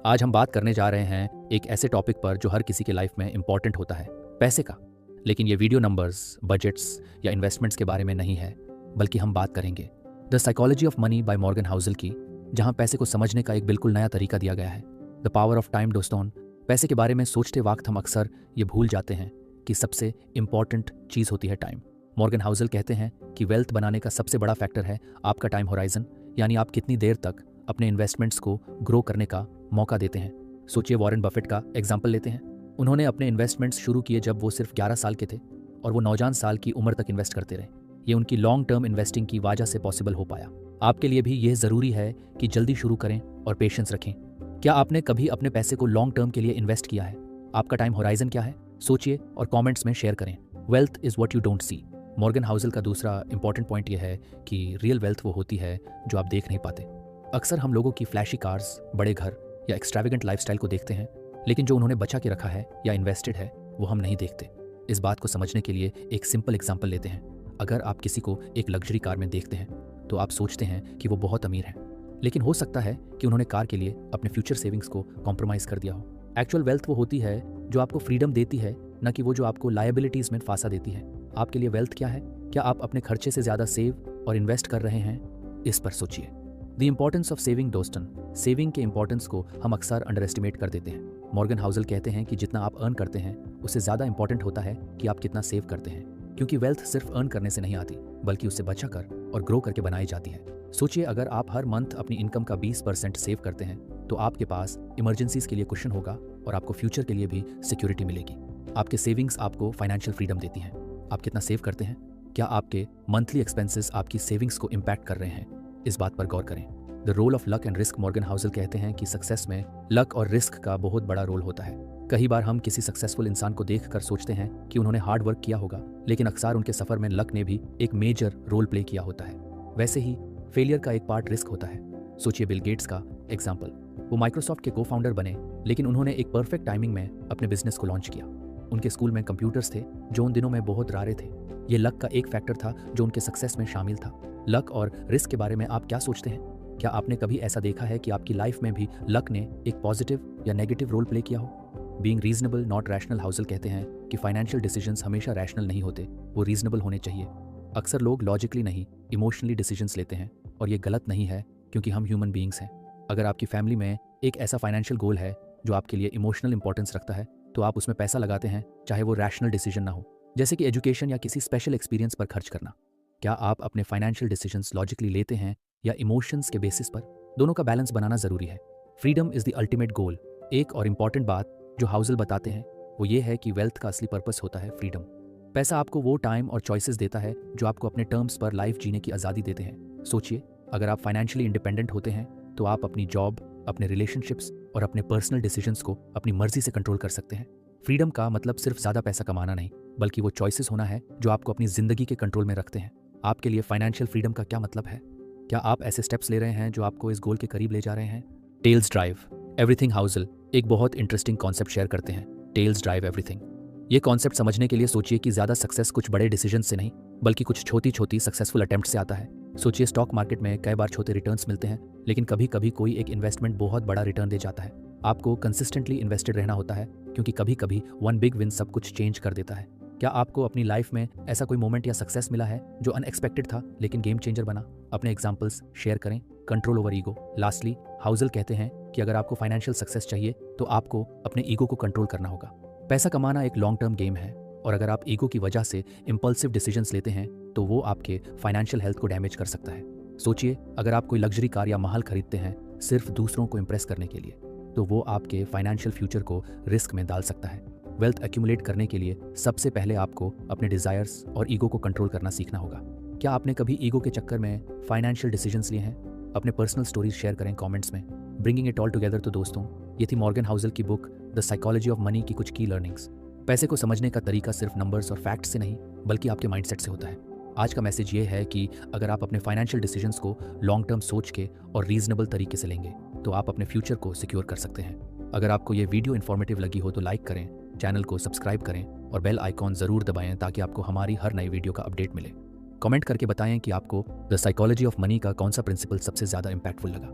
आज हम बात करने जा रहे हैं एक ऐसे टॉपिक पर जो हर किसी के लाइफ में इंपॉर्टेंट होता है, पैसे का। लेकिन ये वीडियो नंबर्स, बजट्स या इन्वेस्टमेंट्स के बारे में नहीं है, बल्कि हम बात करेंगे the psychology of money by Morgan Housel की, जहां पैसे को समझने का एक बिल्कुल नया तरीका दिया गया है। द पावर ऑफ टाइम दोस्तों, पैसे के बारे में सोचते वक्त हम अक्सर ये भूल जाते हैं कि सबसे इंपॉर्टेंट चीज़ होती है टाइम। मॉर्गन हाउसल कहते हैं कि वेल्थ बनाने का सबसे बड़ा फैक्टर है आपका टाइम होराइजन, यानी आप कितनी देर तक अपने इन्वेस्टमेंट्स को ग्रो करने का मौका देते हैं। सोचिए, वॉरेन बफेट का एग्जाम्पल लेते हैं। उन्होंने अपने इन्वेस्टमेंट्स शुरू किए जब वो सिर्फ 11 साल के थे और वो नौजवान साल की उम्र तक इन्वेस्ट करते रहे। ये उनकी लॉन्ग टर्म इन्वेस्टिंग की वजह से पॉसिबल हो पाया। आपके लिए भी यह ज़रूरी है कि जल्दी शुरू करें और पेशेंस रखें। क्या आपने कभी अपने पैसे को लॉन्ग टर्म के लिए इन्वेस्ट किया है? आपका टाइम होराइजन क्या है? सोचिए और कमेंट्स में शेयर करें। Wealth is what you don't see. Morgan Housel का दूसरा इंपॉर्टेंट पॉइंट यह है कि रियल वेल्थ वो होती है जो आप देख नहीं पाते। अक्सर हम लोगों की फ्लैशी कार्स, बड़े घर या एक्स्ट्रावेगेंट लाइफस्टाइल को देखते हैं, लेकिन जो उन्होंने बचा के रखा है या इन्वेस्टेड है वो हम नहीं देखते। इस बात को समझने के लिए एक सिंपल एग्जांपल लेते हैं। अगर आप किसी को एक लग्जरी कार में देखते हैं तो आप सोचते हैं कि वो बहुत अमीर है, लेकिन हो सकता है कि उन्होंने कार के लिए अपने फ्यूचर सेविंग्स को कॉम्प्रोमाइज़ कर दिया हो। एक्चुअल वेल्थ वो होती है जो आपको फ्रीडम देती है, न कि वो जो आपको लायबिलिटीज़ में फांसा देती है। आपके लिए वेल्थ क्या है? क्या आप अपने खर्चे से ज़्यादा सेव और इन्वेस्ट कर रहे हैं? इस पर सोचिए। द इम्पॉर्टेंस ऑफ सेविंग दोस्तन, सेविंग के इंपॉर्टेंस को हम अक्सर अंडर एस्टिमेट कर देते हैं। मॉर्गन हाउसल कहते हैं कि जितना आप अर्न करते हैं उससे ज़्यादा इंपॉर्टेंट होता है कि आप कितना सेव करते हैं, क्योंकि वेल्थ सिर्फ अर्न करने से नहीं आती, बल्कि उससे बचा कर और ग्रो करके बनाई जाती है। सोचिए, अगर आप हर मंथ अपनी इनकम का 20% सेव करते हैं तो आपके पास इमरजेंसीज के लिए कुशन होगा और आपको फ्यूचर के लिए भी सिक्योरिटी मिलेगी। आपके सेविंग्स आपको फाइनेंशियल फ्रीडम देती हैं। आप कितना सेव करते हैं? क्या आपके मंथली एक्सपेंसेस आपकी सेविंग्स को इम्पैक्ट कर रहे हैं? इस बात पर गौर करें। The role of luck and risk, Morgan Housel कहते हैं कि सक्सेस में लक और रिस्क का बहुत बड़ा रोल होता है। कई बार हम किसी सक्सेसफुल इंसान को देखकर सोचते हैं कि उन्होंने हार्ड वर्क किया होगा, लेकिन अक्सर उनके सफर में लक ने भी एक मेजर रोल प्ले किया होता है। वैसे ही फेलियर का एक पार्ट रिस्क होता है। सोचिए बिल गेट्स का एग्जाम्पल। वो माइक्रोसॉफ्ट के को फाउंडर बने, लेकिन उन्होंने एक परफेक्ट टाइमिंग में अपने बिजनेस को लॉन्च किया। उनके स्कूल में कंप्यूटर्स थे जो उन दिनों में बहुत रारे थे। ये लक का एक फैक्टर था जो उनके सक्सेस में शामिल था। लक और रिस्क के बारे में आप क्या सोचते हैं? क्या आपने कभी ऐसा देखा है कि आपकी लाइफ में भी लक ने एक पॉजिटिव या नेगेटिव रोल प्ले किया हो? Being reasonable not rational, Housel कहते हैं कि फाइनेंशियल डिसीजंस हमेशा रैशनल नहीं होते, वो रीजनेबल होने चाहिए। अक्सर लोग लॉजिकली नहीं, इमोशनली डिसीजंस लेते हैं, और ये गलत नहीं है क्योंकि हम ह्यूमन बीइंग्स हैं। अगर आपकी फैमिली में एक ऐसा फाइनेंशियल गोल है जो आपके लिए इमोशनल इंपॉर्टेंस रखता है, तो आप उसमें पैसा लगाते हैं, चाहे वो रैशनल डिसीजन ना हो, जैसे कि एजुकेशन या किसी स्पेशल एक्सपीरियंस पर खर्च करना। क्या आप अपने फाइनेंशियल डिसीजंस लॉजिकली लेते हैं या इमोशंस के बेसिस पर? दोनों का बैलेंस बनाना जरूरी है। Freedom is the ultimate goal. एक और इम्पॉर्टेंट बात जो हाउसल बताते हैं वो ये है कि वेल्थ का असली पर्पस होता है फ्रीडम। पैसा आपको वो टाइम और चॉइसेस देता है जो आपको अपने टर्म्स पर लाइफ जीने की आज़ादी देते हैं। सोचिए, अगर आप फाइनेंशियली इंडिपेंडेंट होते हैं तो आप अपनी जॉब, अपने रिलेशनशिप्स और अपने पर्सनल डिसीजंस को अपनी मर्जी से कंट्रोल कर सकते हैं। फ्रीडम का मतलब सिर्फ ज़्यादा पैसा कमाना नहीं, बल्कि वो चॉइसेस होना है जो आपको अपनी ज़िंदगी के कंट्रोल में रखते हैं। आपके लिए फाइनेंशियल फ्रीडम का क्या मतलब है? क्या आप ऐसे स्टेप्स ले रहे हैं जो आपको इस गोल के करीब ले जा रहे हैं? टेल्स ड्राइव एवरीथिंग हाउसल एक बहुत इंटरेस्टिंग कॉन्सेप्ट शेयर करते हैं, टेल्स ड्राइव एवरीथिंग। ये कॉन्सेप्ट समझने के लिए सोचिए कि ज़्यादा सक्सेस कुछ बड़े डिसीजन से नहीं, बल्कि कुछ छोटी छोटी सक्सेसफुल अटेम्प्ट से आता है। सोचिए, स्टॉक मार्केट में कई बार छोटे रिटर्न्स मिलते हैं, लेकिन कभी कभी कोई एक इन्वेस्टमेंट बहुत बड़ा रिटर्न दे जाता है। आपको कंसिस्टेंटली इन्वेस्टेड रहना होता है, क्योंकि कभी कभी वन बिग विन सब कुछ चेंज कर देता है। क्या आपको अपनी लाइफ में ऐसा कोई मोमेंट या सक्सेस मिला है जो अनएक्सपेक्टेड था लेकिन गेम चेंजर बना? अपने एग्जांपल्स शेयर करें। Control over ego. Lastly, Housel कहते हैं कि अगर आपको फाइनेंशियल सक्सेस चाहिए तो आपको अपने ईगो को कंट्रोल करना होगा। पैसा कमाना एक लॉन्ग टर्म गेम है, और अगर आप ईगो की वजह से इंपल्सिव डिसीजंस लेते हैं तो वो आपके फाइनेंशियल हेल्थ को डैमेज कर सकता है। सोचिए, अगर आप कोई लग्जरी कार या महल खरीदते हैं सिर्फ दूसरों को इंप्रेस करने के लिए, तो वो आपके फाइनेंशियल फ्यूचर को रिस्क में डाल सकता है। वेल्थ एक्यूमुलेट करने के लिए सबसे पहले आपको अपने डिजायर्स और ईगो को कंट्रोल करना सीखना होगा। क्या आपने कभी ईगो के चक्कर में फाइनेंशियल डिसीजंस लिए हैं? अपने पर्सनल स्टोरीज शेयर करें कमेंट्स में। Bringing it all together. तो दोस्तों, ये थी मॉर्गन हाउसल की book the psychology of money की कुछ की लर्निंग्स। पैसे को समझने का तरीका सिर्फ नंबर्स और फैक्ट से नहीं, बल्कि आपके माइंडसेट से होता है। आज का मैसेज ये है कि अगर आप अपने फाइनेंशियल डिसीजंस को लॉन्ग टर्म सोच के और रीजनेबल तरीके से लेंगे तो आप अपने फ्यूचर को सिक्योर कर सकते हैं। अगर आपको ये वीडियो इन्फॉर्मेटिव लगी हो तो लाइक करें, चैनल को सब्सक्राइब करें और बेल आइकॉन ज़रूर दबाएं ताकि आपको हमारी हर नई वीडियो का अपडेट मिले। कमेंट करके बताएं कि आपको द साइकोलॉजी ऑफ मनी का कौन सा प्रिंसिपल सबसे ज़्यादा इम्पैक्टफुल लगा।